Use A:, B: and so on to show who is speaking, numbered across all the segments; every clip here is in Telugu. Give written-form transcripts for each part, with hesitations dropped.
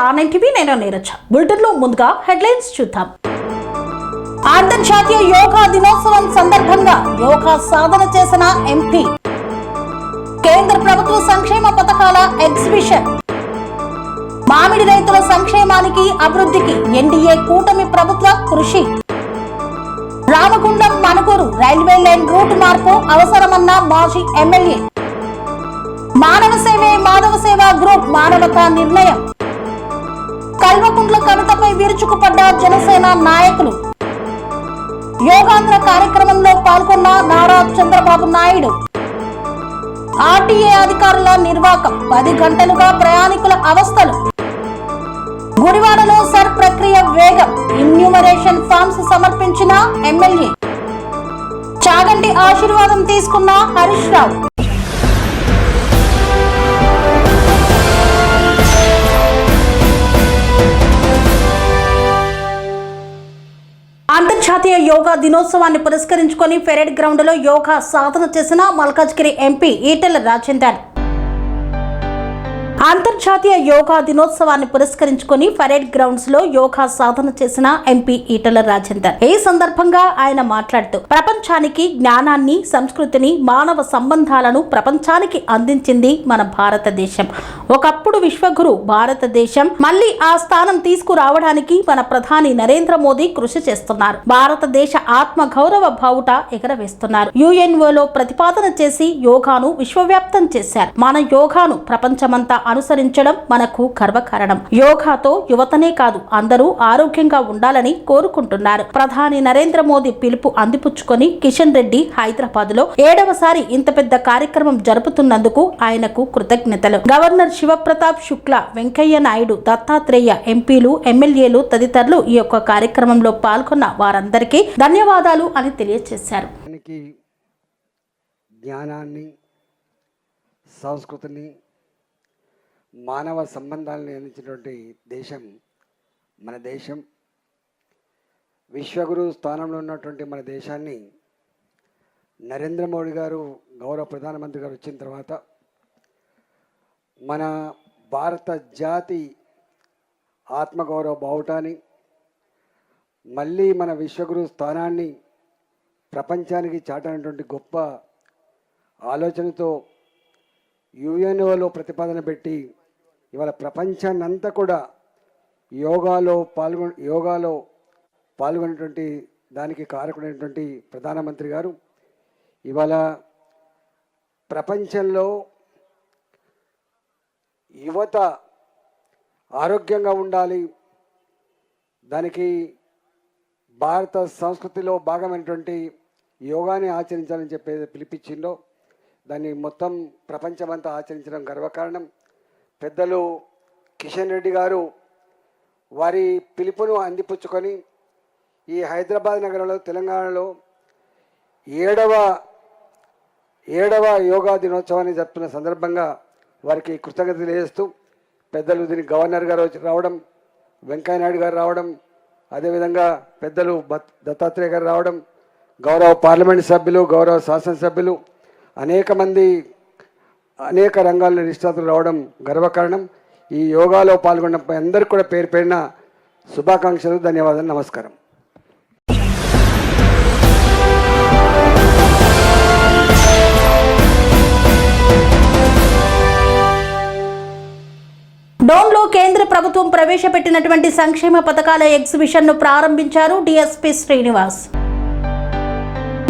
A: ఆన్లైన్ టీవీ నేను నీరజ. బులెటిన్లో ముందుగా హెడ్లైన్స్ చూద్దాం. అంతర్జాతీయ యోగా దినోత్సవం సందర్భంగా యోగా సాధన చేసిన ఎంపీ. కేంద్ర ప్రభుత్వ సంక్షేమ పథకాల ఎగ్జిబిషన్. మామిడి రైతుల సంక్షేమానికి అభివృద్ధికి ఎన్డీఏ కూటమి ప్రభుత్వ కృషి. Ramagundam Manuguru railway line route మార్పు అవసరమన్న మాజీ ఎమ్మెల్యే. మానవ సేవే మాధవ సేవ గ్రూప్ మానవతా నిర్ణయం. కల్వకుంట్ల కవితపై విరుచుకుపడ్డ జనసేన నాయకులు. యోగాంధ్ర కార్యక్రమంలో పాల్గొన్న నారా చంద్రబాబు నాయుడు. ఆర్టీఏ అధికారుల నిర్వాకం, 10 గంటలుగా ప్రయాణికుల అవస్థలు. గుడివాడలో సర్ ప్రక్రియ వేగం, ఇన్యూమరేషన్ ఫామ్స్ సమర్పించిన ఎమ్మెల్యే. చాగంటి ఆశీర్వాదం తీసుకున్న హరీష్ రావు. అంతర్జాతీయ యోగా దినోత్సవాన్ని పురస్కరించుకొని పెరేడ్ గ్రౌండ్ లో యోగా సాధన చేసిన మల్కాజ్గిరి ఎంపీ ఈటెల రాజేందర్. అంతర్జాతీయ యోగా దినోత్సవాన్ని పురస్కరించుకొని పరేడ్ గ్రౌండ్స్ లో యోగా సాధన చేసిన ఎంపీ ఈటెల రాజేందర్. ఈ సందర్భంగా ఆయన మాట్లాడుతూ ప్రపంచానికి జ్ఞానాన్ని, సంస్కృతిని, మానవ సంబంధాలను ప్రపంచానికి అందించింది మన భారతదేశం. ఒకప్పుడు విశ్వగురు భారతదేశం మళ్లీ ఆ స్థానం తీసుకురావడానికి మన ప్రధాని నరేంద్ర మోదీ కృషి చేస్తున్నారు. భారతదేశ ఆత్మ గౌరవ బావుట ఎగరవేస్తున్నారు. యుఎన్ఓలో ప్రతిపాదన చేసి యోగాను విశ్వవ్యాప్తం చేశారు. మన యోగాను ప్రపంచమంతా అనుసరించడం మనకు గర్వకారణం. యోగాతో యువతనే కాదు అందరూ ఆరోగ్యంగా ఉండాలని కోరుకుంటున్నారు. ప్రధాని నరేంద్ర మోదీ పిలుపు అందిపుచ్చుకొని కిషన్ రెడ్డి హైదరాబాద్ లో 7వసారి ఇంత పెద్ద కార్యక్రమం జరుపుతున్నందుకు ఆయనకు కృతజ్ఞతలు. గవర్నర్ శివప్రతాప్ శుక్లా, వెంకయ్య నాయుడు, దత్తాత్రేయ, ఎంపీలు, ఎమ్మెల్యేలు తదితరులు ఈ యొక్క కార్యక్రమంలో పాల్గొన్న వారందరికీ ధన్యవాదాలు అని తెలియజేశారు.
B: జ్ఞానాన్ని, సంస్కృతిని, మానవ సంబంధాలను అందించినటువంటి దేశం మన దేశం. విశ్వగురు స్థానంలో ఉన్నటువంటి మన దేశాన్ని నరేంద్ర మోడీ గారు, గౌరవ ప్రధానమంత్రి గారు వచ్చిన తర్వాత మన భారత జాతి ఆత్మగౌరవ బావుటాన్ని, మళ్ళీ మన విశ్వగురు స్థానాన్ని ప్రపంచానికి చాటనటువంటి గొప్ప ఆలోచనతో యుఎన్ఓలో ప్రతిపాదన పెట్టి ఇవాళ ప్రపంచాన్ని అంతా కూడా యోగాలో పాల్గొనేటువంటి దానికి కారకుడైనటువంటి ప్రధానమంత్రి గారు ఇవాళ ప్రపంచంలో యువత ఆరోగ్యంగా ఉండాలి, దానికి భారత సంస్కృతిలో భాగమైనటువంటి యోగాని ఆచరించాలని చెప్పేది పిలిపించిందో దాన్ని మొత్తం ప్రపంచమంతా ఆచరించడం గర్వకారణం. పెద్దలు కిషన్ రెడ్డి గారు వారి పిలుపును అందిపుచ్చుకొని ఈ హైదరాబాద్ నగరంలో, తెలంగాణలో 7వ యోగా దినోత్సవాన్ని జరుపుతున్న సందర్భంగా వారికి కృతజ్ఞతలు తెలియజేస్తూ పెద్దలు దీనికి గవర్నర్ గారు రావడం, వెంకయ్య నాయుడు గారు రావడం, అదేవిధంగా పెద్దలు దత్తాత్రేయ గారు రావడం, గౌరవ పార్లమెంట్ సభ్యులు, గౌరవ శాసనసభ్యులు, అనేక మంది అనేక రంగాల్లో నిష్ణాతులు రావడం గర్వకారణం. ఈ యోగాలో పాల్గొన్న అందరికీ కూడా పేరు పేరున శుభాకాంక్షలు, ధన్యవాదాలు, నమస్కారం.
A: డోన్లో కేంద్ర ప్రభుత్వం ప్రవేశపెట్టినటువంటి సంక్షేమ పథకాల ఎగ్జిబిషన్ ను ప్రారంభించారు డీఎస్పీ శ్రీనివాస్.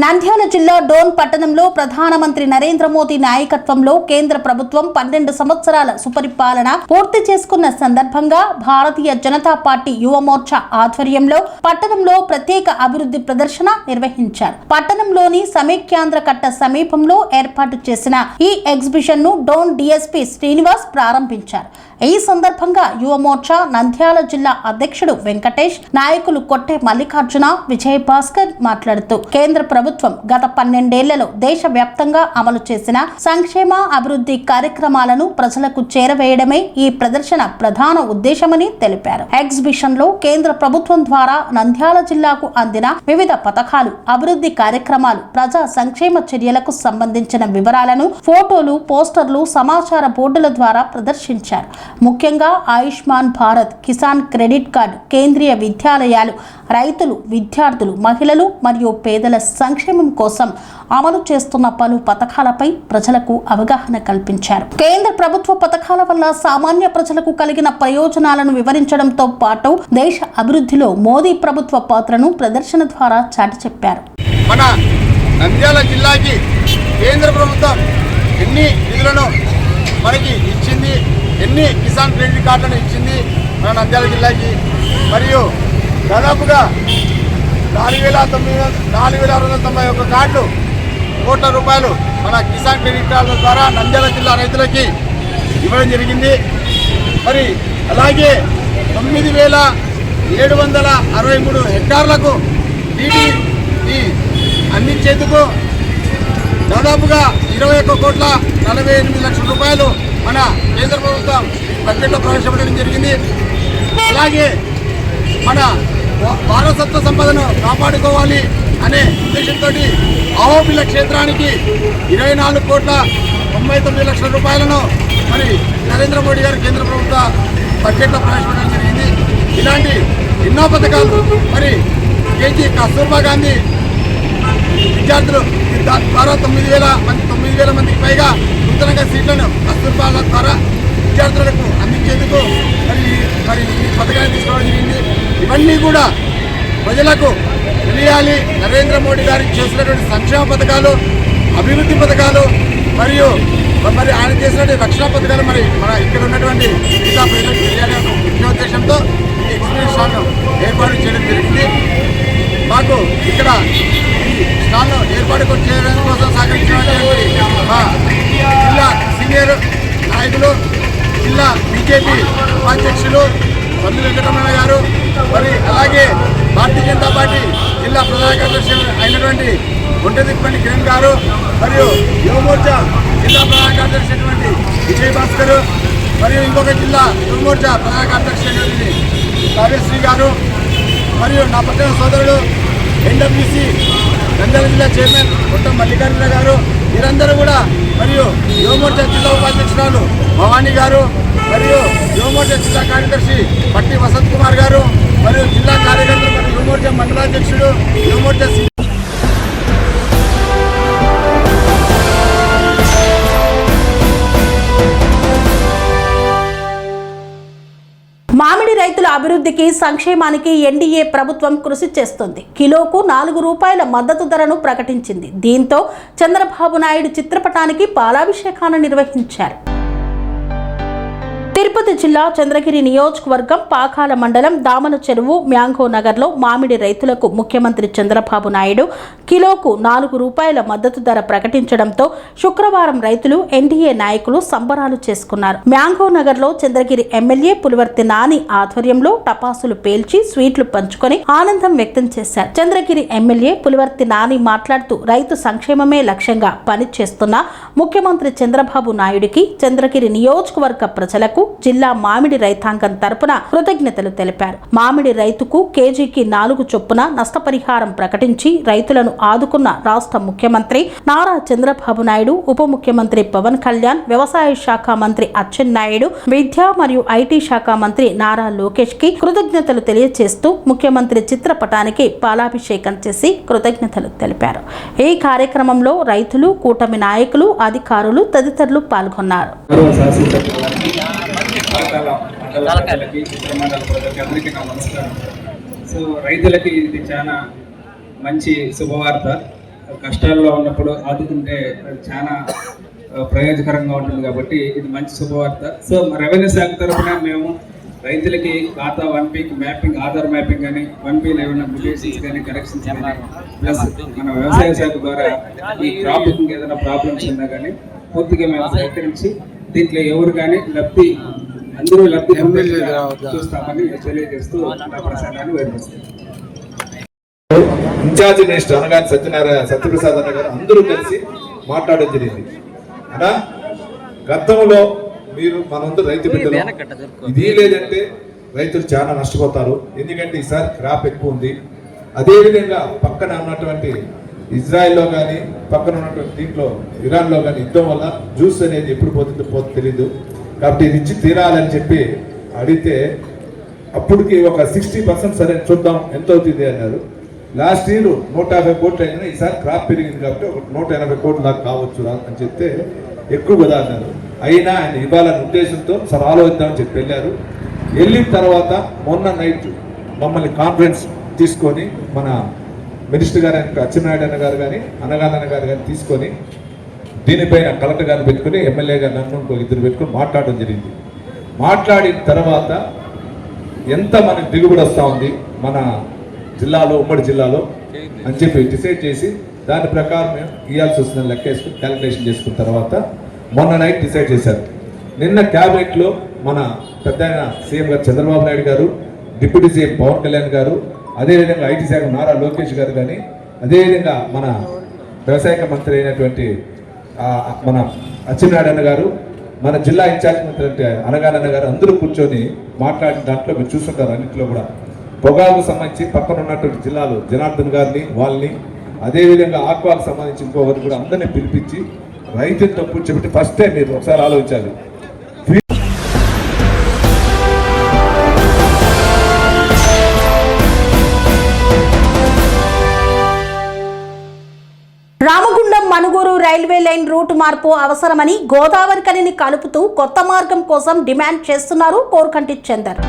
A: నంద్యాల జిల్లా డోన్ పట్టణంలో ప్రధానమంత్రి నరేంద్ర మోదీ నాయకత్వంలో కేంద్ర ప్రభుత్వం 12 సంవత్సరాల సుపరిపాలన పూర్తి చేసుకున్న సందర్భంగా భారతీయ జనతా పార్టీ యువ మోర్చా ఆధ్వర్యంలో పట్టణంలో ప్రత్యేక అభివృద్ధి ప్రదర్శన నిర్వహించారు. పట్టణంలోని సమైక్యాంధ్ర కట్ట సమీపంలో ఏర్పాటు చేసిన ఈ ఎగ్జిబిషన్ ను డోన్ డీఎస్పీ శ్రీనివాస్ ప్రారంభించారు. ఈ సందర్భంగా యువ మోర్చా నంద్యాల జిల్లా అధ్యక్షుడు వెంకటేష్, నాయకులు కొట్టే మల్లికార్జున, విజయ్ భాస్కర్ మాట్లాడుతూ కేంద్ర ప్రభుత్వం గత 12 ఏళ్లలో దేశవ్యాప్తంగా అమలు చేసిన సంక్షేమ అభివృద్ధి కార్యక్రమాలను ప్రజలకు చేరవేయడమే ఈ ప్రదర్శన ప్రధాన ఉద్దేశమని తెలిపారు. ఎగ్జిబిషన్ లో కేంద్ర ప్రభుత్వం ద్వారా నంద్యాల జిల్లాకు అందిన వివిధ పథకాలు, అభివృద్ధి కార్యక్రమాలు, ప్రజా సంక్షేమ చర్యలకు సంబంధించిన వివరాలను ఫోటోలు, పోస్టర్లు, సమాచార బోర్డుల ద్వారా ప్రదర్శించారు. ముఖ్యంగా ఆయుష్మాన్ భారత్, కిసాన్ క్రెడిట్ కార్డు, కేంద్రీయ విద్యాలయాలు, రైతులు, విద్యార్థులు, మహిళలు మరియు పేదల సంక్షేమం కోసం అమలు చేస్తున్న పలు పథకాలపై ప్రజలకు అవగాహన కల్పించారు. కేంద్ర ప్రభుత్వ పథకాల వల్ల సామాన్య ప్రజలకు కలిగిన ప్రయోజనాలను వివరించడంతో పాటు దేశ అభివృద్ధిలో మోదీ ప్రభుత్వ పాత్రను ప్రదర్శన ద్వారా చాటి చెప్పారు.
C: మన నంద్యాల జిల్లాకి కేంద్ర ప్రభుత్వం ఎన్ని నిధులను మనకి ఇచ్చింది, ఎన్ని కిసాన్ క్రెడిట్ కార్డులను ఇచ్చింది మన నంద్యాల జిల్లాకి, మరియు దాదాపుగా 4,691 కార్డులు కోట్ల రూపాయలు మన కిసాన్ క్రెడిట్ కార్డుల ద్వారా నంద్యాల జిల్లా రైతులకి ఇవ్వడం జరిగింది. మరి అలాగే 9,763 హెక్టార్లకు నీటిని అందించేందుకు దాదాపుగా 21,48,00,000 రూపాయలు మన కేంద్ర ప్రభుత్వం బడ్జెట్లో ప్రవేశపెట్టడం జరిగింది. అలాగే మన వారసత్వ సంపదను కాపాడుకోవాలి అనే ఉద్దేశంతో అహోబిల క్షేత్రానికి 24,99,00,000 రూపాయలను మరి నరేంద్ర మోడీ గారు కేంద్ర ప్రభుత్వ బడ్జెట్లో ప్రవేశపెట్టడం జరిగింది. ఇలాంటి ఎన్నో పథకాలు మరి కేజీ కస్తూర్బా గాంధీ విద్యార్థులు ద్వారా 9,000 మందికి పైగా నూతనంగా సీట్లను కస్తూర్బా ద్వారా విద్యార్థులకు అందించేందుకు మరి ఈ పథకాన్ని తీసుకోవడం జరిగింది. ఇవన్నీ కూడా ప్రజలకు తెలియాలి. నరేంద్ర మోడీ గారికి చేసినటువంటి సంక్షేమ పథకాలు, అభివృద్ధి పథకాలు మరియు మరి ఆయన చేసినటువంటి రక్షణ పథకాలు మరి మన ఇక్కడ ఉన్నటువంటి మిగతా ప్రజలకు తెలియాలనే ముఖ్య ఉద్దేశంతో ఈ ఎగ్జిబిషన్ ఏర్పాటు చేయడం జరిగింది. మాకు ఇక్కడ ఈ స్టాల్ను ఏర్పాటు చేయడం కోసం సహకరించినటువంటి మా జిల్లా సీనియర్ నాయకులు, జిల్లా బీజేపీ ఉపాధ్యక్షులు పల్లి వెంకటరమణ గారు, మరి అలాగే భారతీయ జనతా పార్టీ జిల్లా ప్రధాన కార్యదర్శి అయినటువంటి గుంటదిప్పండి కిరణ్ గారు, మరియు యువమోర్చా జిల్లా ప్రధాన కార్యదర్శి అయినటువంటి విజయ్ భాస్కర్, మరియు ఇంకొక జిల్లా యువమోర్చా ప్రధాన కార్యదర్శి అయినటువంటి కావ్యశ్రీ గారు, మరియు నా పక్కన సోదరుడు ఎన్డబ్ల్యూసీ నంద్యాల జిల్లా చైర్మన్ కొట్ట మల్లికార్జున గారు, వీరందరూ కూడా, మరియు యువమోర్చా జిల్లా ఉపాధ్యక్షురాలు భవానీ గారు, మరియు యువమోర్చా జిల్లా కార్యదర్శి పట్టి వసంత్ కుమార్ గారు, మరియు జిల్లా కార్యకర్తలు మరియు యువమోర్చా మండలాధ్యక్షుడు యువమోర్చా
A: మామిడి రైతుల అభివృద్ధికి, సంక్షేమానికి ఎన్డీఏ ప్రభుత్వం కృషి చేస్తుంది. కిలోకు 4 రూపాయల మద్దతు ధరను ప్రకటించింది. దీంతో చంద్రబాబు నాయుడు చిత్రపటానికి పాలాభిషేకాన్ని నిర్వహించారు. తిరుపతి జిల్లా చంద్రగిరి నియోజకవర్గం పాకాల మండలం దామల చెరువు మ్యాంగో నగర్లో మామిడి రైతులకు ముఖ్యమంత్రి చంద్రబాబు నాయుడు కిలోకు 4 రూపాయల మద్దతు ధర ప్రకటించడంతో శుక్రవారం రైతులు, ఎన్డీఏ నాయకులు సంబరాలు చేసుకున్నారు. మ్యాంగో నగర్లో చంద్రగిరి ఎమ్మెల్యే పులివర్తి నాని ఆధ్వర్యంలో టపాసులు పేల్చి స్వీట్లు పంచుకొని ఆనందం వ్యక్తం చేశారు. చంద్రగిరి ఎమ్మెల్యే పులివర్తి నాని మాట్లాడుతూ రైతు సంక్షేమమే లక్ష్యంగా పనిచేస్తున్న ముఖ్యమంత్రి చంద్రబాబు నాయుడికి చంద్రగిరి నియోజకవర్గ ప్రజలకు, జిల్లా మామిడి రైతాంగం తరపున కృతజ్ఞతలు తెలిపారు. మామిడి రైతుకు కేజీకి 4 చొప్పున నష్టపరిహారం ప్రకటించి రైతులను ఆదుకున్న రాష్ట్ర ముఖ్యమంత్రి నారా చంద్రబాబు నాయుడు, ఉప ముఖ్యమంత్రి పవన్ కళ్యాణ్, వ్యవసాయ శాఖ మంత్రి అచ్చెన్నాయుడు, విద్యా మరియు ఐటీ శాఖ మంత్రి నారా లోకేష్ కి కృతజ్ఞతలు తెలియజేస్తూ ముఖ్యమంత్రి చిత్రపటానికి పాలాభిషేకం చేసి కృతజ్ఞతలు తెలిపారు. ఈ కార్యక్రమంలో రైతులు, కూటమి నాయకులు, అధికారులు తదితరులు పాల్గొన్నారు.
D: అందరికీ నా నమస్కారం. సో రైతులకి ఇది చాలా మంచి శుభవార్త. కష్టాల్లో ఉన్నప్పుడు ఆదుకుంటే చాలా ప్రయోజకరంగా ఉంటుంది కాబట్టి ఇది మంచి శుభవార్త. సో రెవెన్యూ శాఖ తరఫున మేము రైతులకి ఖాతా 1 వీక్ మ్యాపింగ్, ఆధార్ మ్యాపింగ్ కానీ 1 వీక్ ఏమైనా మ్యూటేషన్స్ కానీ కరెక్షన్స్ కానీ, ప్లస్ మన వ్యవసాయ శాఖ ద్వారా ఈ క్రాపింగ్ ఏదైనా ప్రాబ్లమ్స్ ఉన్నా కానీ పూర్తిగా మేము సహకరించి దీంట్లో ఎవరు కానీ అందరూ లబ్ధి చూస్తామని తెలియజేస్తూ నా ప్రసంగాన్ని వివరిస్తాను.
E: ఇన్ఛార్జి మినిస్టర్ అనగానే సత్యప్రసాద్ అన్న గారు అందరూ కలిసి మాట్లాడడం జరిగింది. అనా గతంలో మీరు మనందరూ రైతు బిడ్డలు, ఇది లేదంటే రైతులు చాలా నష్టపోతారు. ఎందుకంటే ఈసారి క్రాప్ ఎక్కువ ఉంది. అదేవిధంగా పక్కన ఉన్నటువంటి ఇజ్రాయెల్లో కానీ పక్కన ఉన్నటువంటి దీంట్లో ఇరాన్లో కానీ యుద్ధం వల్ల జ్యూస్ అనేది ఎప్పుడు పోతుందో తెలియదు. కాబట్టి ఇది ఇచ్చి తీరాలని చెప్పి అడిగితే అప్పటికి ఒక 60% సరే చూద్దాం ఎంత అవుతుంది అన్నారు. లాస్ట్ ఇయర్ 150 కోట్లు అయినా, ఈసారి క్రాప్ పెరిగింది కాబట్టి ఒక 180 కోట్లు దాకా కావచ్చు అని చెప్తే ఎక్కువ కదా అన్నారు. అయినా ఆయన ఇవ్వాలనే ఉద్దేశంతో సరే ఆలోచిద్దామని చెప్పి వెళ్ళారు. వెళ్ళిన తర్వాత మొన్న నైట్ మమ్మల్ని కాన్ఫరెన్స్ తీసుకొని మన మినిస్టర్ గారు అచ్చెన్నాయుడు అన్న గారు కానీ అనగానన్న గారు కానీ తీసుకొని దీనిపైన కలెక్టర్ గారిని పెట్టుకుని ఎమ్మెల్యే గారు నన్ను ఇంకో ఇద్దరు పెట్టుకుని మాట్లాడడం జరిగింది. మాట్లాడిన తర్వాత ఎంత మనకి దిగుబడి వస్తూ ఉంది మన జిల్లాలో, ఉమ్మడి జిల్లాలో అని చెప్పి డిసైడ్ చేసి దాని ప్రకారం మేము ఇవ్వాల్సి వస్తుందని లెక్క వేసుకుని క్యాలిక్యులేషన్ చేసుకున్న తర్వాత మొన్న నైట్ డిసైడ్ చేశారు. నిన్న క్యాబినెట్లో మన పెద్ద సీఎం గారు చంద్రబాబు నాయుడు గారు, డిప్యూటీ సీఎం పవన్ కళ్యాణ్ గారు, అదేవిధంగా ఐటీ శాఖ నారా లోకేష్ గారు కానీ, అదేవిధంగా మన వ్యవసాయ మంత్రి అయినటువంటి మన అచ్చెన్నాయుడు అన్న గారు, మన జిల్లా ఇన్ఛార్జ్ మంత్రి అనగానన్న గారు అందరూ కూర్చొని మాట్లాడిన దాంట్లో మీరు చూస్తుంటారు. అన్నింటిలో కూడా పొగాకు సంబంధించి పక్కన ఉన్నటువంటి జిల్లాలు జనార్దన్ గారిని వాళ్ళని, అదేవిధంగా ఆక్వాకు సంబంధించి ఇంకోవరు కూడా అందరినీ పిలిపించి రైతులతో కూర్చోబెట్టి ఫస్ట్ టైం మీరు ఒకసారి ఆలోచించాలి.
A: Ramagundam Manuguru railway line route మార్పు అవసరమని గోదావరి కనిని కలుపుతూ కొత్త మార్గం కోసం డిమాండ్ చేస్తున్నారు కోరుకంటి చందర్.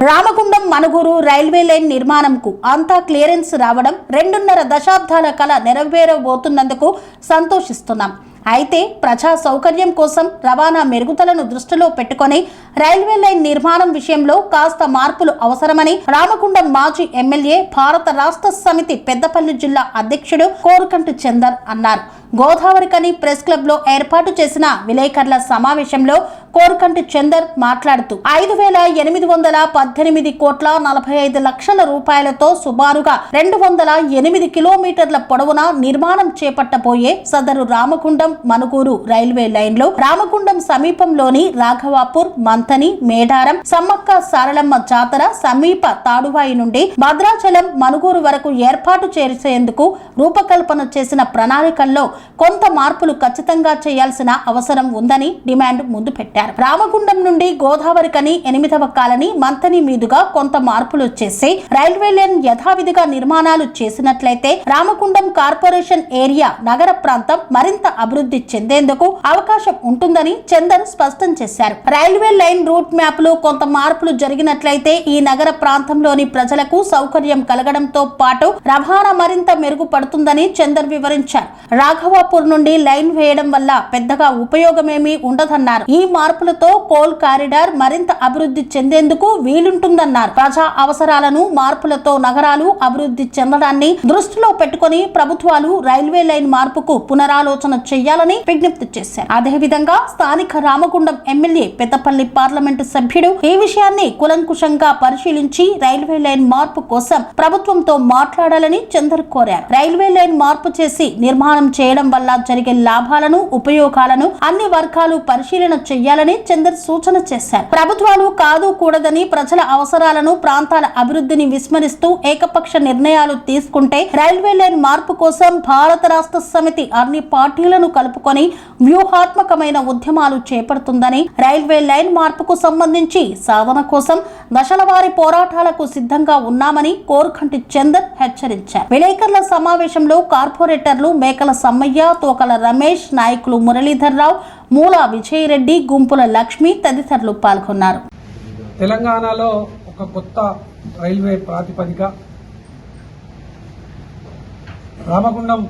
A: రామగుండం మనుగూరు రైల్వే లైన్ నిర్మాణంకు అంతా క్లియరెన్స్ రావడం 2.5 దశాబ్దాల కల నెరవేరబోతున్నందుకు సంతోషిస్తున్నాం. అయితే ప్రజా సౌకర్యం కోసం రవాణా మెరుగుదలను దృష్టిలో పెట్టుకొని రైల్వే లైన్ నిర్మాణం విషయంలో కాస్త మార్పులు అవసరమని రామగుండం మాజీ ఎమ్మెల్యే, భారత రాష్ట్ర సమితి పెద్దపల్లి జిల్లా అధ్యక్షుడు కోరుకంటి చందర్ అన్నారు. గోదావరి కని ప్రెస్ క్లబ్ లో ఏర్పాటు చేసిన విలేకరుల సమావేశంలో కోరుకంటి చందర్ మాట్లాడుతూ 5,818 కోట్ల 45 లక్షల రూపాయలతో సుమారుగా 208 కిలోమీటర్ల పొడవున నిర్మాణం చేపట్టబోయే సదరు రామగుండం మనుగూరు రైల్వే లైన్ లో రామగుండం సమీపంలోని రాఘవాపూర్, మంతని, మేడారం, సమ్మక్క సారలమ్మ జాతర సమీప తాడువాయి నుండి భద్రాచలం, మనుగూరు వరకు ఏర్పాటు చేసేందుకు రూపకల్పన చేసిన ప్రణాళికల్లో కొంత మార్పులు ఖచ్చితంగా చేయాల్సిన అవసరం ఉందని డిమాండ్ ముందు పెట్టారు. రామగుండం నుండి గోదావరి కని 8వ కాలనీ, మంతని మీదుగా కొంత మార్పులు చేసి రైల్వే లైన్ యథావిధిగా నిర్మాణాలు చేసినట్లయితే రామగుండం కార్పొరేషన్ ఏరియా నగర ప్రాంతం మరింత అభివృద్ధి చెందేందుకు అవకాశం ఉంటుందని చందర్ స్పష్టం చేశారు. రైల్వే లైన్ రూట్ మ్యాప్ లో కొంత మార్పులు జరిగినట్లయితే ఈ నగర ప్రాంతంలోని ప్రజలకు సౌకర్యం కలగడంతో పాటు రవాణా మరింత మెరుగుపడుతుందని చందర్ వివరించారు. రాఘవాపూర్ నుండి లైన్ వేయడం వల్ల పెద్దగా ఉపయోగమేమీ ఉండదన్నారు. ఈ మార్పులతో కోల్ కారిడార్ మరింత అభివృద్ధి చెందేందుకు వీలుంటుందన్నారు. ప్రజా అవసరాలను, మార్పులతో నగరాలు అభివృద్ధి చెందడాన్ని దృష్టిలో పెట్టుకుని ప్రభుత్వాలు రైల్వే లైన్ మార్పుకు పునరాలోచన చేయాలని విజ్ఞప్తి చేశారు. అదేవిధంగా స్థానిక రామగుండం ఎమ్మెల్యే, పెద్దపల్లి పార్లమెంటు సభ్యుడు ఈ విషయాన్ని కులంకుశంగా పరిశీలించి రైల్వే లైన్ మార్పు కోసం ప్రభుత్వంతో మాట్లాడాలని చందర్ కోరారు. రైల్వే లైన్ మార్పు చేసి నిర్మాణం చేయడం వల్ల జరిగే లాభాలను, ఉపయోగాలను అన్ని వర్గాలు పరిశీలన చేయాలని చందర్ సూచన చేశారు. ప్రభుత్వాలు కాదు కూడదని ప్రజల అవసరాలను, ప్రాంతాల అభివృద్ధిని విస్మరిస్తూ ఏకపక్ష నిర్ణయాలు తీసుకుంటే రైల్వే లైన్ మార్పు కోసం భారత రాష్ట్ర సమితి అన్ని పార్టీలను కలుపుకొని వ్యూహాత్మకమైన ఉద్యమాలు చేపడుతుందని, రైల్వే లైన్ మార్పుకు సంబంధించి సాధన కోసం దశల వారి పోరాటాలకు సిద్ధంగా ఉన్నామని కోరుకంటి చందర్ హెచ్చరించారు. విలేకరుల సమావేశంలో కార్పొరేటర్లు మేకల సమ్మయ్య, తోకల రమేష్, నాయకులు మురళీధర్ రావు, మూల విజయరెడ్డి, గుంపుల లక్ష్మి తదితరులు పాల్గొన్నారు.
F: తెలంగాణలో ఒక కొత్త రైల్వే ప్రాతిపదిక రామగుండం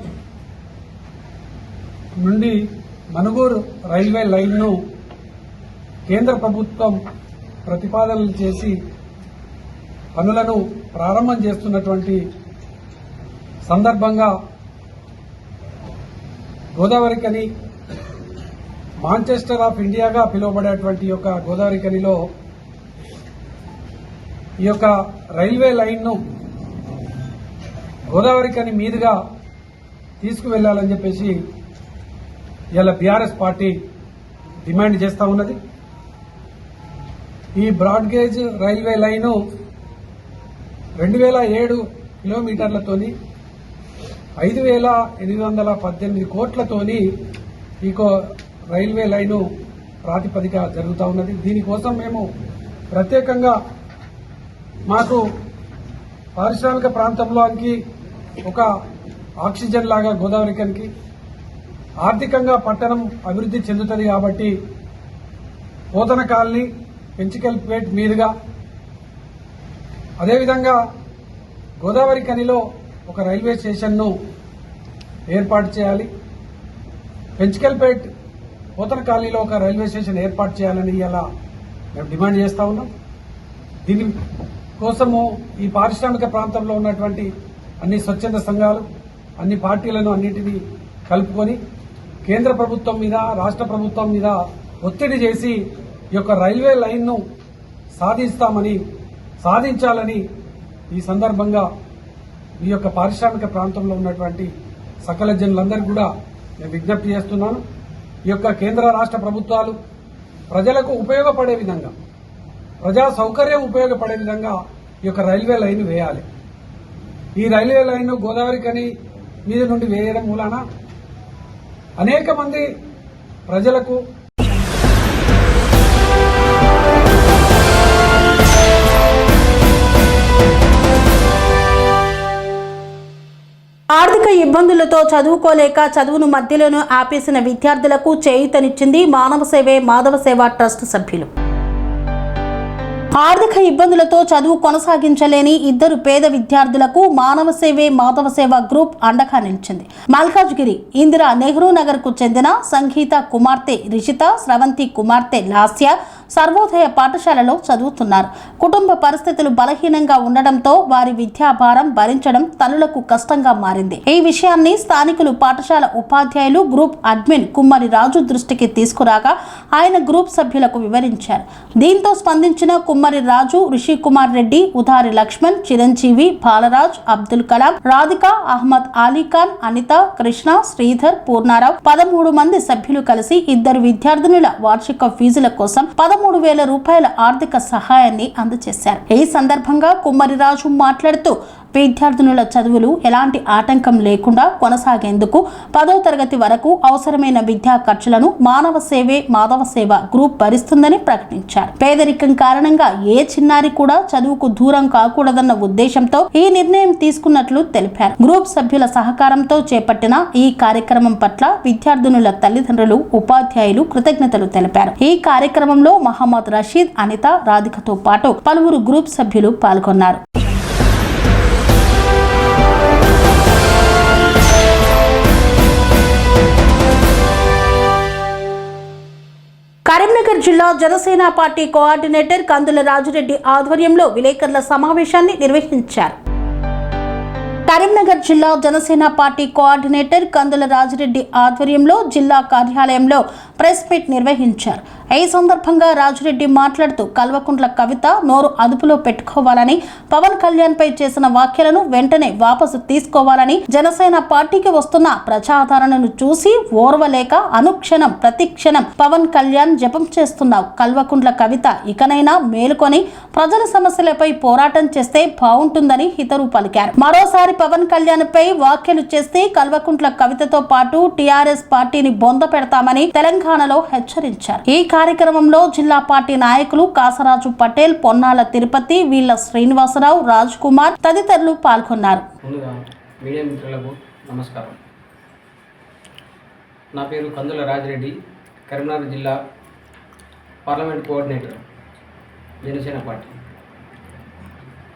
F: నుండి మనుగూరు రైల్వే లైన్ను కేంద్ర ప్రభుత్వం ప్రతిపాదనలు చేసి పనులను ప్రారంభం చేస్తున్నటువంటి సందర్భంగా గోదావరి కని, మాంచెస్టర్ ఆఫ్ ఇండియాగా పిలువబడేటువంటి యొక్క గోదావరి కనిలో ఈ యొక్క రైల్వే లైన్ను గోదావరి కని మీదుగా తీసుకువెళ్లాలని చెప్పేసి ఇలా బీఆర్ఎస్ పార్టీ డిమాండ్ చేస్తా ఉన్నది. ఈ బ్రాడ్ గేజ్ రైల్వే లైను 2007 కిలోమీటర్లతోని 5,818 కోట్లతోని ఈ రైల్వే లైను ప్రాతిపదిక జరుగుతూ ఉన్నది. దీనికోసం మేము ప్రత్యేకంగా మాకు పారిశ్రామిక ప్రాంతంలోకి ఒక ఆక్సిజన్ లాగా గోదావరికనికి ఆర్థికంగా పట్టణం అభివృద్ధి చెందుతుంది కాబట్టి పోతన కాలనీ పెంచికల్పేట్ మీదుగా అదేవిధంగా గోదావరి కనిలో ఒక రైల్వే స్టేషన్ను ఏర్పాటు చేయాలి. పెంచికల్పేట్ పోతన కాలనీలో ఒక రైల్వే స్టేషన్ ఏర్పాటు చేయాలని ఇలా మేము డిమాండ్ చేస్తా ఉన్నాం. దీని కోసము ఈ పారిశ్రామిక ప్రాంతంలో ఉన్నటువంటి అన్ని స్వచ్ఛంద సంఘాలు, అన్ని పార్టీలను అన్నింటినీ కలుపుకొని కేంద్ర ప్రభుత్వం మీద, రాష్ట్ర ప్రభుత్వం మీద ఒత్తిడి చేసి ఈ యొక్క రైల్వే లైన్ను సాధించాలని ఈ సందర్భంగా ఈ యొక్క పారిశ్రామిక ప్రాంతంలో ఉన్నటువంటి సకల జనులందరికీ కూడా నేను విజ్ఞప్తి చేస్తున్నాను. ఈ యొక్క కేంద్ర రాష్ట్ర ప్రభుత్వాలు ప్రజలకు ఉపయోగపడే విధంగా, ప్రజా సౌకర్యం ఉపయోగపడే విధంగా ఈ యొక్క రైల్వే లైన్ వేయాలి. ఈ రైల్వే లైన్ గోదావరి కని మీద నుండి వేయడం మూలాన అనేక మంది ప్రజలకు
A: ఆర్థిక ఇబ్బందులతో చదువుకోలేక చదువును మధ్యలోనూ ఆపేసిన విద్యార్థులకు చేయూతనిచ్చింది మానవ సేవే మాధవ సేవ ట్రస్ట్ సభ్యులు. ఆర్థిక ఇబ్బందులతో చదువు కొనసాగించలేని ఇద్దరు పేద విద్యార్థులకు మానవ సేవే మాధవ సేవ గ్రూప్ అండగా నిలిచింది. మల్కాజ్గిరి ఇందిరా నెహ్రూ నగర్ కు చెందిన సంగీత కుమార్తె రిషిత, స్రవంతి కుమార్తె లాస్య సర్వోదయ పాఠశాలలో చదువుతున్నారు. కుటుంబ పరిస్థితులు బలహీనంగా ఉండడంతో వారి విద్యాభారం భరించడం తల్లులకు కష్టంగా మారింది. ఈ విషయాన్ని స్థానికులు పాఠశాల ఉపాధ్యాయులు గ్రూప్ అడ్మిన్ కుమ్మరి రాజు దృష్టికి తీసుకురాగా ఆయన గ్రూప్ సభ్యులకు వివరించారు. దీంతో స్పందించిన కుమ్మరి రాజు, రిషి కుమార్ రెడ్డి, ఉదారి లక్ష్మణ్, చిరంజీవి, బాలరాజ్, అబ్దుల్ కలాం, రాధిక, అహ్మద్ అలీఖాన్, అనిత, కృష్ణ, శ్రీధర్, పూర్ణారావు 13 మంది సభ్యులు కలిసి ఇద్దరు విద్యార్థినుల వార్షిక ఫీజుల కోసం 13,000 రూపాయల ఆర్థిక సహాయాన్ని అందజేశారు. ఈ సందర్భంగా కుమ్మరి రాజు మాట్లాడుతూ విద్యార్థినుల చదువులు ఎలాంటి ఆటంకం లేకుండా కొనసాగేందుకు 10వ తరగతి వరకు అవసరమైన విద్యా ఖర్చులను మానవ సేవే మాధవ సేవ గ్రూప్ భరిస్తుందని ప్రకటించారు. పేదరికం కారణంగా ఏ చిన్నారి కూడా చదువుకు దూరం కాకూడదన్న ఉద్దేశంతో ఈ నిర్ణయం తీసుకున్నట్లు తెలిపారు. గ్రూప్ సభ్యుల సహకారంతో చేపట్టిన ఈ కార్యక్రమం పట్ల విద్యార్థినుల తల్లిదండ్రులు, ఉపాధ్యాయులు కృతజ్ఞతలు తెలిపారు. ఈ కార్యక్రమంలో మహమ్మద్ రషీద్, అనిత, రాధికతో పాటు పలువురు గ్రూప్ సభ్యులు పాల్గొన్నారు. కరీంనగర్ జిల్లా జనసేన పార్టీ కోఆర్డినేటర్ కందుల రాజిరెడ్డి ఆధ్వర్యంలో విలేకరుల సమావేశాన్ని నిర్వహించారు. కరీంనగర్ జిల్లా జనసేన పార్టీ కోఆర్డినేటర్ కందుల రాజిరెడ్డి ఆధ్వర్యంలో జిల్లా కార్యాలయంలో ప్రెస్ మీట్ నిర్వహించారు. ఈ సందర్భంగా రాజిరెడ్డి మాట్లాడుతూ కల్వకుంట్ల కవిత నోరు అదుపులో పెట్టుకోవాలని, పవన్ కళ్యాణ్ పై చేసిన వ్యాఖ్యలను వెంటనే వాపసు తీసుకోవాలని, జనసేన పార్టీకి వస్తున్న ప్రజాదరణను చూసి ఓర్వలేక అనుక్షణం ప్రతిక్షణం పవన్ కళ్యాణ్ జపం చేస్తున్నావు. కల్వకుంట్ల కవిత ఇకనైనా మేలుకొని ప్రజల సమస్యలపై పోరాటం చేస్తే బాగుంటుందని హితవు పలికారు. మరోసారి పవన్ కళ్యాణ్ పై వ్యాఖ్యలు చేస్తే కల్వకుంట్ల కవితతో పాటు టీఆర్ఎస్ పార్టీని బొంద పెడతామని తెలంగాణలో హెచ్చరించారు. ఈ కార్యక్రమంలో జిల్లా పార్టీ నాయకులు కాసరాజు పటేల్, పొన్నాల తిరుపతి, వీళ్ళ శ్రీనివాసరావు, రాజ్ కుమార్ తదితరులు పాల్గొన్నారు.
G: మీడియా మిత్రులకు నమస్కారం. నా పేరు కందుల రాజిరెడ్డి, కరీంనగర్ జిల్లా పార్లమెంట్ కోఆర్డినేటర్, జనసేన పార్టీ.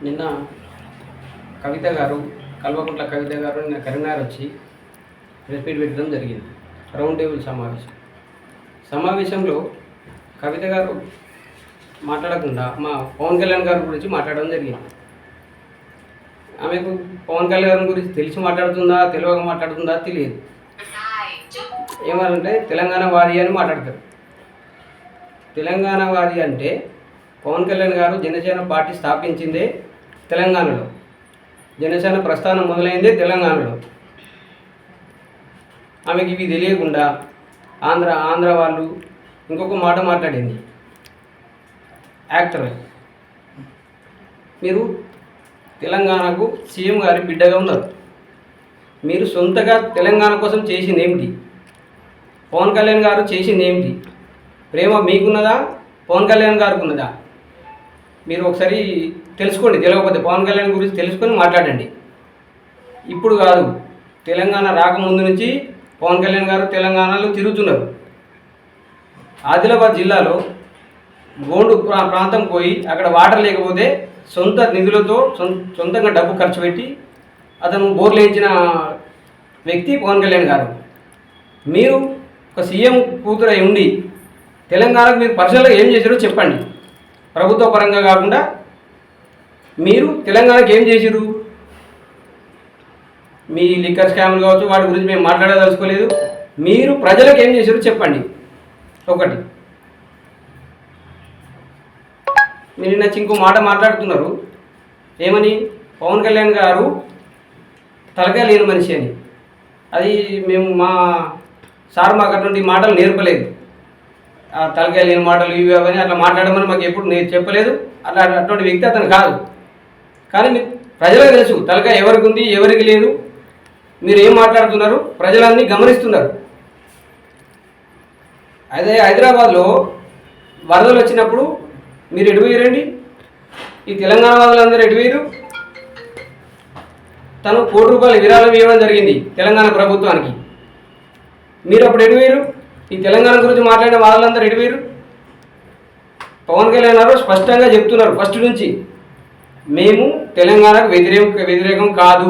G: నిన్న కవిత గారు, కల్వకుంట్ల కవిత గారు నిన్న కరీంనగర్ వచ్చి ప్రెస్ మీట్ పెట్టడం జరిగింది. రౌండ్ టేబుల్ సమావేశంలో కవిత గారు మాట్లాడకుండా మా పవన్ కళ్యాణ్ గారి గురించి మాట్లాడడం జరిగింది. ఆమెకు పవన్ కళ్యాణ్ గురించి తెలిసి మాట్లాడుతుందా, తెలియక మాట్లాడుతుందా తెలియదు. ఏమనంటే తెలంగాణ వాది అని మాట్లాడతారు. తెలంగాణ వాది అంటే పవన్ కళ్యాణ్ గారు జనసేన పార్టీ స్థాపించిందే తెలంగాణలో. జనసేన ప్రస్థానం మొదలైందే తెలంగాణలో. ఆమెకి ఇవి తెలియకుండా ఆంధ్ర వాళ్ళు ఇంకొక మాట మాట్లాడింది. యాక్టర్, మీరు తెలంగాణకు సీఎం గారి బిడ్డగా ఉన్నారు. మీరు సొంతగా తెలంగాణ కోసం చేసింది ఏమిటి? పవన్ కళ్యాణ్ గారు చేసింది ఏమిటి? ప్రేమ మీకున్నదా, పవన్ కళ్యాణ్ గారికి ఉన్నదా? మీరు ఒకసారి తెలుసుకోండి. తెలియకపోతే పవన్ కళ్యాణ్ గురించి తెలుసుకొని మాట్లాడండి. ఇప్పుడు కాదు, తెలంగాణ రాకముందు నుంచి పవన్ కళ్యాణ్ గారు తెలంగాణలో తిరుగుతున్నారు. ఆదిలాబాద్ జిల్లాలో గోండు ప్రాంతం పోయి అక్కడ వాటర్ లేకపోతే సొంత నిధులతో సొంతంగా డబ్బు ఖర్చు పెట్టి అతను బోర్లు వేయించిన వ్యక్తి పవన్ కళ్యాణ్ గారు. మీరు ఒక సీఎం కూతురు అయి ఉండి తెలంగాణకు మీరు పర్సనల్గా ఏం చేశారో చెప్పండి. ప్రభుత్వ పరంగా కాకుండా మీరు తెలంగాణకు ఏం చేశారు? మీ లిక్కర్ స్కామ్లు కావచ్చు, వాటి గురించి మేము మాట్లాడదలుచుకోలేదు. మీరు ప్రజలకు ఏం చేశారో చెప్పండి. ఒకటి, మీరు నచ్చి ఇంకో మాట మాట్లాడుతున్నారు. ఏమని? పవన్ కళ్యాణ్ గారు తలకాయ లేని మనిషి అని. అది మేము మా సార్ మాకు అటువంటి మాటలు నేర్పలేదు. ఆ తలకాయ లేని మాటలు ఇవి అవని అట్లా మాట్లాడమని మాకు ఎప్పుడు నేను చెప్పలేదు. అటువంటి వ్యక్తి అతను కాదు. కానీ ప్రజలకు తెలుసు తలకాయ ఎవరికి ఉంది, ఎవరికి లేదు. మీరు ఏం మాట్లాడుతున్నారు ప్రజలన్నీ గమనిస్తున్నారు. అదే హైదరాబాద్లో వరదలు వచ్చినప్పుడు మీరు ఎటువైరండి? ఈ తెలంగాణ వాళ్ళందరూ ఎటువైరు? తను ₹1 కోటి విరాళం ఇవ్వడం జరిగింది తెలంగాణ ప్రభుత్వానికి. మీరు అప్పుడు ఎటువైరు? ఈ తెలంగాణ గురించి మాట్లాడిన వాళ్ళందరూ ఎటువైరు? పవన్ కళ్యాణ్ గారు స్పష్టంగా చెప్తున్నారు ఫస్ట్ నుంచి, మేము తెలంగాణకు వ్యతిరేకం కాదు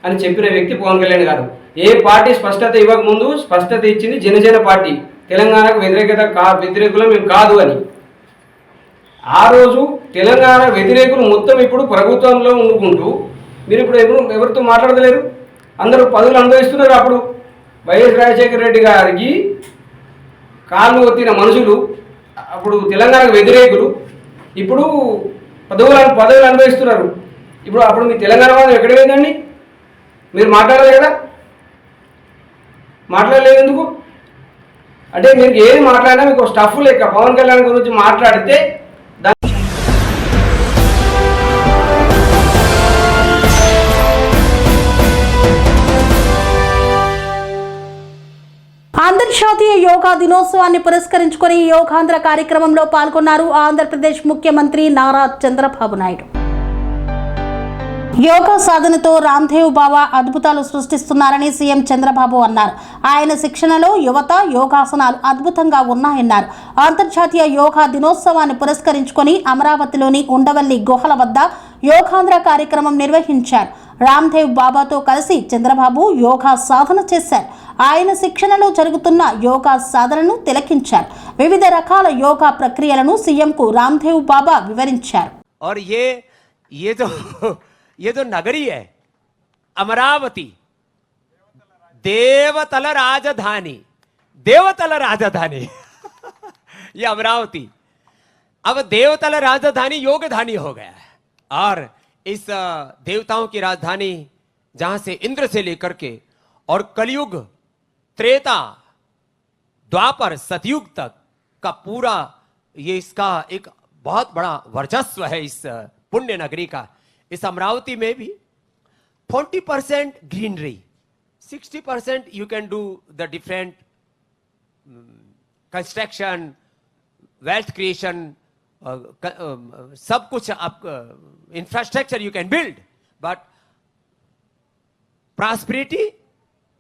G: అని చెప్పిన వ్యక్తి పవన్ కళ్యాణ్ గారు. ఏ పార్టీ స్పష్టత ఇవ్వకముందు స్పష్టత ఇచ్చింది జనసేన పార్టీ, తెలంగాణకు వ్యతిరేకులు మేము కాదు అని. ఆ రోజు తెలంగాణ వ్యతిరేకులు మొత్తం ఇప్పుడు ప్రభుత్వంలో ఉండుకుంటూ మీరు ఇప్పుడు ఎవరితో మాట్లాడలేరు. అందరూ పదవులు అనుభవిస్తున్నారు. అప్పుడు వైఎస్ రాజశేఖర రెడ్డి గారికి కాళ్ళు ఒత్తిన మనుషులు అప్పుడు తెలంగాణకు వ్యతిరేకులు ఇప్పుడు పదవులు అనుభవిస్తున్నారు. అప్పుడు మీ తెలంగాణ వాళ్ళు ఎక్కడ పోయిందండి? మీరు మాట్లాడలేదు కదా? మాట్లాడలేదు ఎందుకు? అంటే మీరు ఏది మాట్లాడినా మీకు స్టఫ్ లెక్క పవన్ కళ్యాణ్ గురించి మాట్లాడితే
A: అంతర్జాతీయ యోగా దినోత్సవాన్ని పురస్కరించుకొని యోగాంధ్ర కార్యక్రమంలో పాల్గొన్నారు ఆంధ్రప్రదేశ్ ముఖ్యమంత్రి నారా చంద్రబాబు నాయుడు. యోగా సాధనతో రామ్దేవ్ బాబా అద్భుతాలు సృష్టిస్తున్నారని సీఎం చంద్రబాబు అన్నారు. ఆయన శిక్షణలో యువత యోగాసనాలు అద్భుతంగా ఉన్నాయన్నారు. అంతర్జాతీయ యోగా దినోత్సవాన్ని పురస్కరించుకొని అమరావతిలోని ఉండవల్లి గుహల వద్ద యోగాంధ్ర కార్యక్రమం నిర్వహించారు. రామ్దేవ్ బాబాతో కలిసి చంద్రబాబు యోగా సాధన చేశారు. ఆయన శిక్షణలో జరుగుతున్న యోగా సాధనను తిలకించారు. వివిధ రకాల యోగా ప్రక్రియలను సీఎంకు రామ్దేవ్ బాబా వివరించారు.
H: ये जो नगरी है अमरावती, देवतल राजधानी ये अमरावती अब देवतल राजधानी योगधानी हो गया है. और इस देवताओं की राजधानी जहां से इंद्र से लेकर के और कलयुग, त्रेता, द्वापर, सतयुग तक का पूरा ये इसका एक बहुत बड़ा वर्चस्व है इस पुण्य नगरी का. इस अमरावती में भी 40% greenery, 60% you can do the different construction, wealth creation, सब कुछ आप infrastructure you can build, but prosperity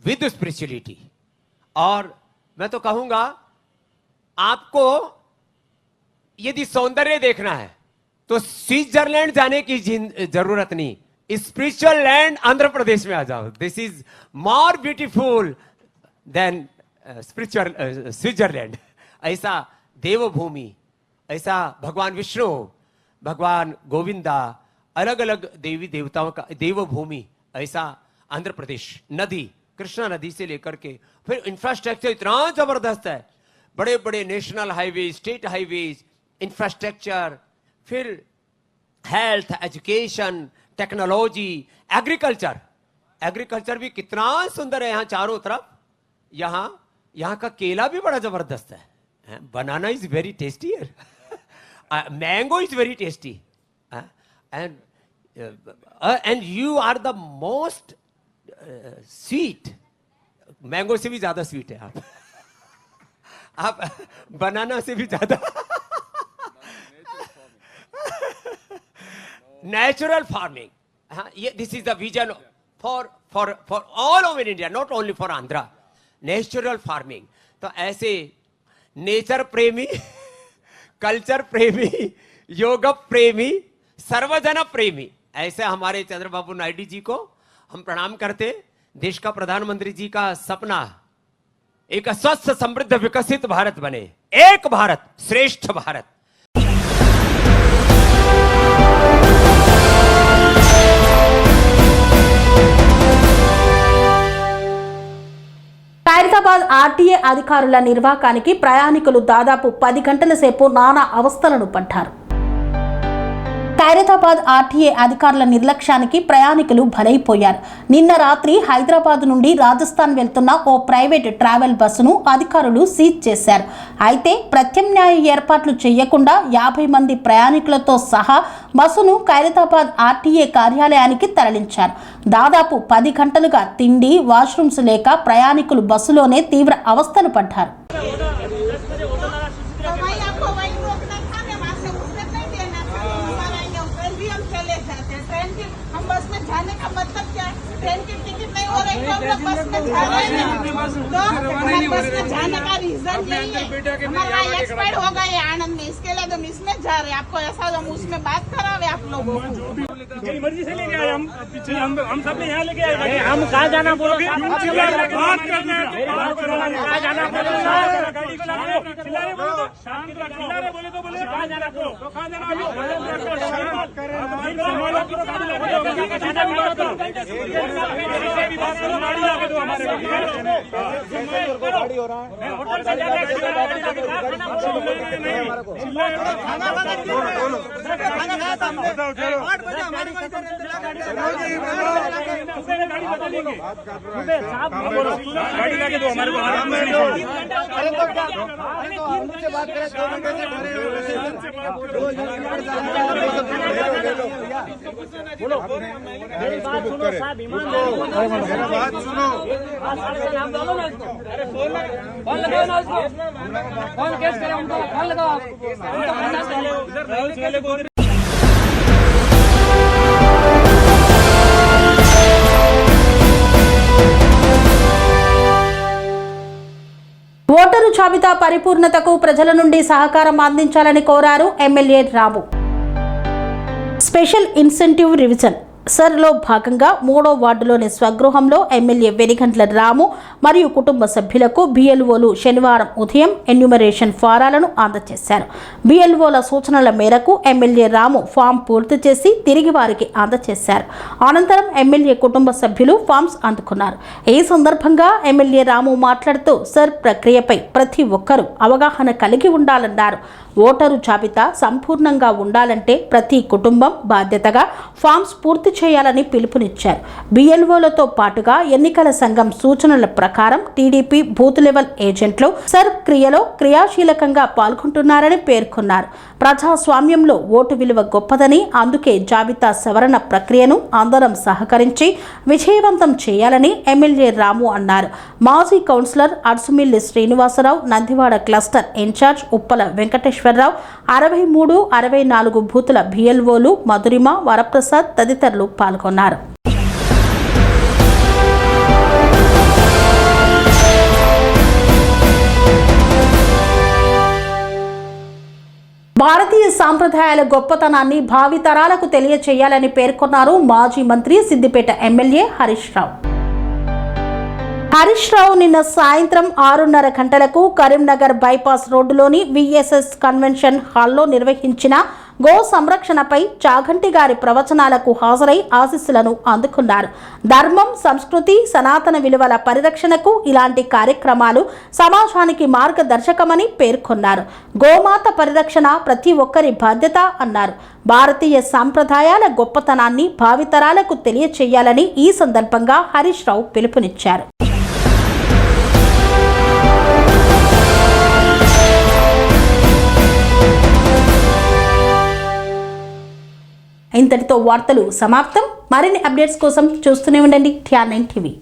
H: with spirituality. और मैं तो कहूंगा आपको यदि सौंदर्य देखना है तो स्विट्जरलैंड जाने की जरूरत नहीं, स्पिरिचुअल लैंड आंध्र प्रदेश में आ जाओ. This is more beautiful then spiritual Switzerland. ऐसा देवभूमि, ऐसा भगवान विष्णु, भगवान गोविंदा, अलग अलग देवी देवताओं का देवभूमि, ऐसा आंध्र प्रदेश. नदी, कृष्णा नदी से लेकर के फिर इंफ्रास्ट्रक्चर इतना जबरदस्त है. बड़े बड़े national highway, state highways, infrastructure, फिर health, education, technology, agriculture, agriculture भी कितना सुंदर है यहाँ चारों तरफ। यहाँ का केला भी बड़ा जबरदस्त है। Banana is very tasty, mango is very tasty, and you are the most sweet. Mango से भी ज्यादा स्वीट है आप बनाना से भी ज्यादा नेचुरल फार्मिंग। ये this is the vision for all over India, not only for Andhra. Natural farming. तो ऐसे नेचर प्रेमी, कल्चर प्रेमी, योग प्रेमी, सर्वजन प्रेमी ऐसे हमारे चंद्रबाबू नायडू जी को हम प्रणाम करते। देश का प्रधानमंत्री जी का सपना एक स्वस्थ, समृद्ध, विकसित भारत बने, एक भारत श्रेष्ठ भारत।
A: ఖైరతాబాద్ ఆర్టీఏ అధికారుల నిర్వాకానికి ప్రయాణికులు దాదాపు 10 గంటల సేపు నానా అవస్థలను పడ్డారు. ఖైరతాబాద్ ఆర్టీఏ అధికారుల నిర్లక్ష్యానికి ప్రయాణికులు బలైపోయారు. నిన్న రాత్రి హైదరాబాద్ నుండి రాజస్థాన్ వెళ్తున్న ఓ ప్రైవేట్ ట్రావెల్ బస్సును అధికారులు సీజ్ చేశారు. అయితే ప్రత్యామ్నాయ ఏర్పాట్లు చేయకుండా 50 మంది ప్రయాణికులతో సహా బస్సును ఖైరతాబాద్ ఆర్టీఏ కార్యాలయానికి తరలించారు. దాదాపు 10 గంటలుగా తిండి, వాష్రూమ్స్ లేక ప్రయాణికులు బస్సులోనే తీవ్ర అవస్థలు పడ్డారు.
I: जाने का मतलब क्या है? ट्रेन की टिकट नहीं हो रही तो हम लोग बस में जा रहे हैं, तो हमारे बस में जाने का रीजन नहीं है। हमारा एक्सपायर हो गए आनंद में, इसके लिए हम इसमें जा रहे हैं। आपको ऐसा हम उसमें बात करावे आप लोगों को।
J: मर्जी से लेके आए हम, पीछे हम सब ने यहाँ लेके आए। हम कहाँ जाना बोलो, बात करना कहाँ जाना बोलो, गाड़ी को लाने बोलो तो शाम की खिलारे बोले तो बोले कहाँ जाना को, तो कहाँ जाना गाड़ी हो रहा है होटल से गाड़ी लाके दो हमारे बोलो मेरी बात सुनो साहब, ईमान मेरी बात सुनो। अरे फोन लगाओ ना उसको, फोन केस करें उनको, फोन लगाओ आप।
A: ఓటరు జాబితా పరిపూర్ణతకు ప్రజల నుండి సహకారం అందించాలని కోరారు ఎమ్మెల్యే రాము. స్పెషల్ ఇన్సెంటివ్ రివిజన్ సర్లో భాగంగా 3వ వార్డులోని స్వగృహంలో ఎమ్మెల్యే వెనిగంట్ల రాము మరియు కుటుంబ సభ్యులకు బిఎల్ఓలు శనివారం ఉదయం ఎన్యూమరేషన్ ఫారాలను అందజేశారు. బిఎల్ఓల సూచనల మేరకు ఎమ్మెల్యే రాము ఫామ్ పూర్తి చేసి తిరిగి వారికి అందజేశారు. అనంతరం ఎమ్మెల్యే కుటుంబ సభ్యులు ఫామ్స్ అందుకున్నారు. ఈ సందర్భంగా ఎమ్మెల్యే రాము మాట్లాడుతూ సర్ ప్రక్రియపై ప్రతి ఒక్కరూ అవగాహన కలిగి ఉండాలన్నారు. ఓటరు జాబితా సంపూర్ణంగా ఉండాలంటే ప్రతి కుటుంబం బాధ్యతగా ఫామ్స్ పూర్తి చేయాలని పిలుపునిచ్చారు. బిఎల్ఓలతో పాటుగా ఎన్నికల సంఘం సూచనల ప్రకారం టీడీపీ బూత్ లెవెల్ ఏజెంట్లు సర్వ్ క్రియలో క్రియాశీలకంగా పాల్గొంటున్నారని పేర్కొన్నారు. ప్రజాస్వామ్యంలో ఓటు విలువ గొప్పదని, అందుకే జాబితా సవరణ ప్రక్రియను అందరం సహకరించి విజయవంతం చేయాలని ఎమ్మెల్యే రాము అన్నారు. మాజీ councillor Arsumilli Srinivasarao, Nandivada cluster in charge Uppala Venkateswararao, 63, 64 బూతుల బిఎల్ఓలు మధురిమ, వరప్రసాద్ తదితరులు పాల్గొన్నారు. భారతీయ సాంప్రదాయాల గొప్పతనాన్ని భావితరాలకు తెలియచేయాలని పేర్కొన్నారు మాజీ మంత్రి సిద్దిపేట ఎమ్మెల్యే హరీష్ రావు. హరీష్ రావు నిన్న సాయంత్రం 6:30 గంటలకు కరీంనగర్ బైపాస్ రోడ్డులోని విఎస్ఎస్ కన్వెన్షన్ హాల్లో నిర్వహించిన గో సంరక్షణపై చాగంటి గారి ప్రవచనాలకు హాజరై ఆశీస్సులను అందుకున్నారు. ధర్మం, సంస్కృతి, సనాతన విలువల పరిరక్షణకు ఇలాంటి కార్యక్రమాలు సమాజానికి మార్గదర్శకమని పేర్కొన్నారు. గోమాత పరిరక్షణ ప్రతి ఒక్కరి బాధ్యత అన్నారు. భారతీయ సాంప్రదాయాల గొప్పతనాన్ని భావితరాలకు తెలియచేయాలని ఈ సందర్భంగా హరీష్ రావు పిలుపునిచ్చారు. ఇంతటితో వార్తలు సమాప్తం. మరిన్ని అప్డేట్స్ కోసం చూస్తూనే ఉండండి TR9 TV.